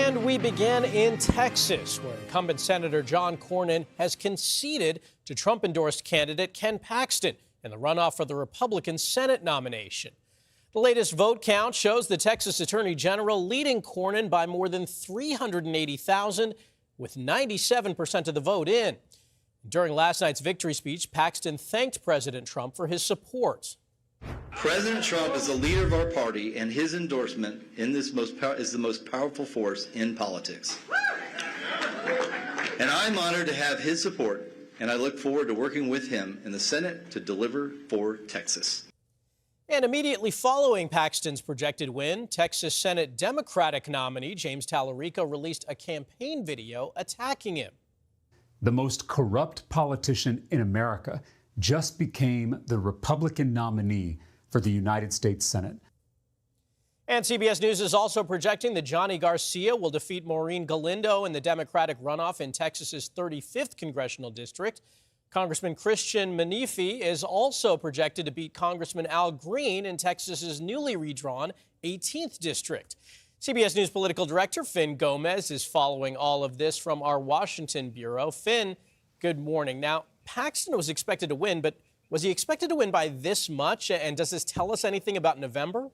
And we begin in Texas, where incumbent Senator John Cornyn has conceded to Trump-endorsed candidate Ken Paxton in the runoff for the Republican Senate nomination. The latest vote count shows the Texas Attorney General leading Cornyn by more than 380,000, with 97% of the vote in. During last night's victory speech, Paxton thanked President Trump for his support. President Trump is the leader of our party, and his endorsement in this is the most powerful force in politics. And I'm honored to have his support, and I look forward to working with him in the Senate to deliver for Texas. And immediately following Paxton's projected win, Texas Senate Democratic nominee James Tallarico released a campaign video attacking him. The most corrupt politician in America just became the Republican nominee for the United States Senate. And CBS News is also projecting that Johnny Garcia will defeat Maureen Galindo in the Democratic runoff in Texas's 35th congressional district. Congressman Christian Menifee is also projected to beat Congressman Al Green in Texas's newly redrawn 18th district. CBS News political director Finn Gómez is following all of this from our Washington bureau. Finn, good morning. Now, Paxton was expected to win, but was he expected to win by this much? And does this tell us anything about November?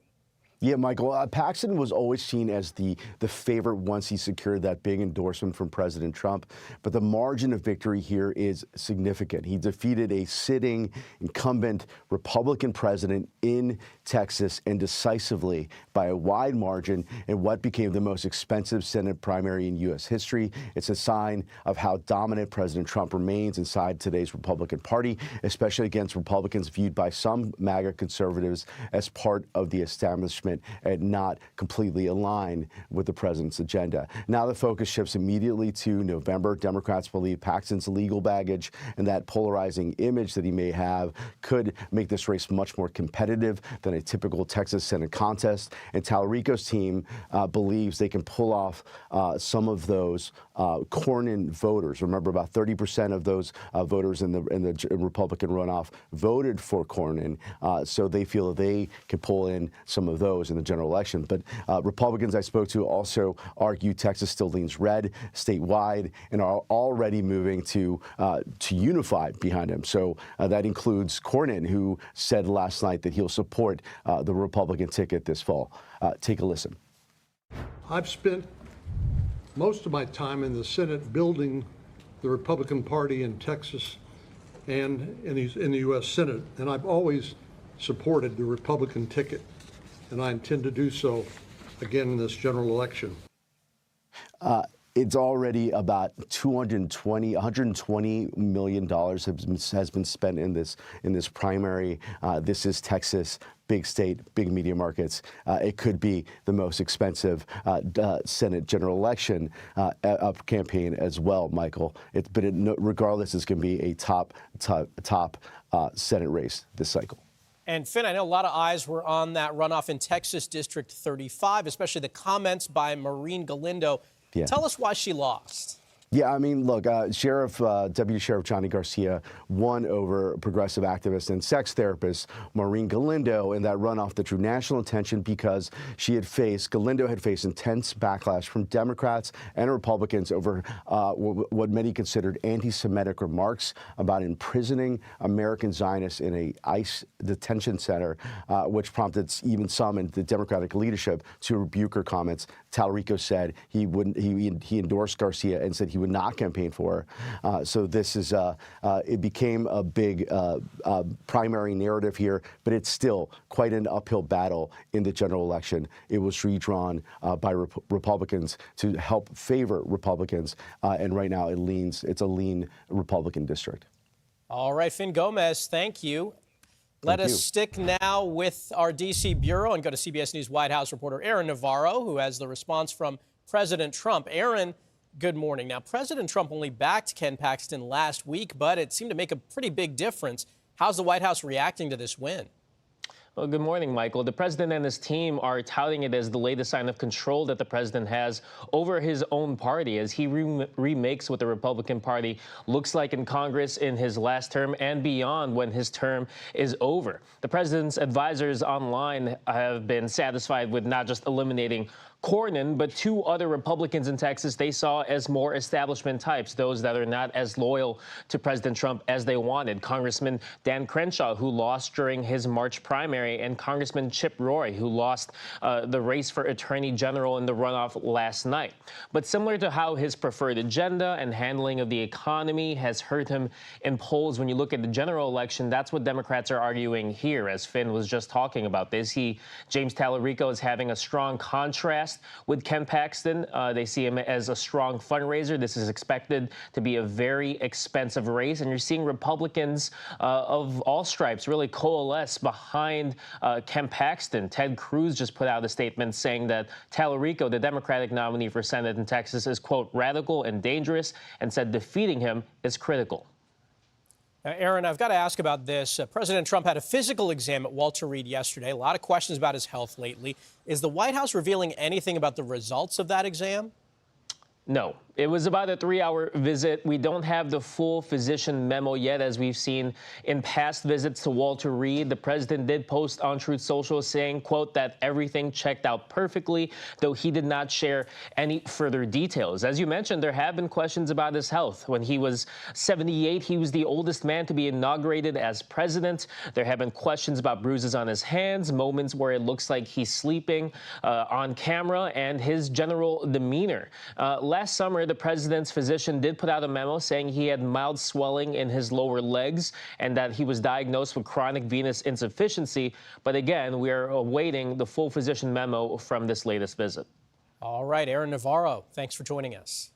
Yeah, Michael, Paxton was always seen as the favorite once he secured that big endorsement from President Trump. But the margin of victory here is significant. He defeated a sitting incumbent Republican president in Texas, and decisively by a wide margin in what became the most expensive Senate primary in U.S. history. It's a sign of how dominant President Trump remains inside today's Republican Party, especially against Republicans viewed by some MAGA conservatives as part of the establishment and not completely aligned with the president's agenda. Now the focus shifts immediately to November. Democrats believe Paxton's legal baggage and that polarizing image that he may have could make this race much more competitive than a typical Texas Senate contest. And Tallarico's team believes they can pull off some of those Cornyn voters. Remember, about 30% of those voters in the Republican runoff voted for Cornyn, so they feel that they can pull in some of those in the general election. But Republicans I spoke to also argue Texas still leans red statewide and are already moving to unify behind him. So that includes Cornyn, who said last night that he'll support the Republican ticket this fall. Take a listen. I've spent most of my time in the Senate building the Republican Party in Texas and in the U.S. Senate, and I've always supported the Republican ticket, and I intend to do so again in this general election. It's already about $120 million has been spent in this primary. This is Texas, big state, big media markets. It could be the most expensive Senate general election campaign as well, Michael. Regardless, it's going to be a top Senate race this cycle. And Finn, I know a lot of eyes were on that runoff in Texas District 35, especially the comments by Maureen Galindo. Yeah. Tell us why she lost. Yeah, I mean, look, Deputy Sheriff Johnny Garcia won over progressive activist and sex therapist Maureen Galindo in that runoff that drew national attention because Galindo had faced intense backlash from Democrats and Republicans over what many considered anti-Semitic remarks about imprisoning American Zionists in a ICE detention center, which prompted even some in the Democratic leadership to rebuke her comments. Tallarico said he endorsed Garcia and said he would not campaign for her. So this is it became a big primary narrative here, but it's still quite an uphill battle in the general election. It was redrawn by Republicans to help favor Republicans, and right now it's a lean Republican district. All right, Finn Gómez, thank you. Let us stick now with our D.C. bureau and go to CBS News White House reporter Aaron Navarro, who has the response from President Trump. Aaron, good morning. Now, President Trump only backed Ken Paxton last week, but it seemed to make a pretty big difference. How's the White House reacting to this win? Well, good morning, Michael. The president and his team are touting it as the latest sign of control that the president has over his own party as he remakes what the Republican Party looks like in Congress in his last term and beyond when his term is over. The president's advisors online have been satisfied with not just eliminating Cornyn, but 2 other Republicans in Texas they saw as more establishment types, those that are not as loyal to President Trump as they wanted. Congressman Dan Crenshaw, who lost during his March primary, and Congressman Chip Roy, who lost the race for Attorney General in the runoff last night. But similar to how his preferred agenda and handling of the economy has hurt him in polls when you look at the general election, that's what Democrats are arguing here, as Finn was just talking about this. James Tallarico is having a strong contrast with Ken Paxton. They see him as a strong fundraiser. This is expected to be a very expensive race, and you're seeing Republicans of all stripes really coalesce behind Ken Paxton. Ted Cruz just put out a statement saying that Tallarico, the Democratic nominee for Senate in Texas, is, quote, radical and dangerous, and said defeating him is critical. Aaron, I've got to ask about this. President Trump had a physical exam at Walter Reed yesterday. A lot of questions about his health lately. Is the White House revealing anything about the results of that exam? No. It was about a 3-hour visit. We don't have the full physician memo yet, as we've seen in past visits to Walter Reed. The president did post on Truth Social saying, quote, that everything checked out perfectly, though he did not share any further details. As you mentioned, there have been questions about his health. When he was 78, he was the oldest man to be inaugurated as president. There have been questions about bruises on his hands, moments where it looks like he's sleeping on camera, and his general demeanor. Last summer, the president's physician did put out a memo saying he had mild swelling in his lower legs and that he was diagnosed with chronic venous insufficiency. But again, we are awaiting the full physician memo from this latest visit. All right, Aaron Navarro, thanks for joining us.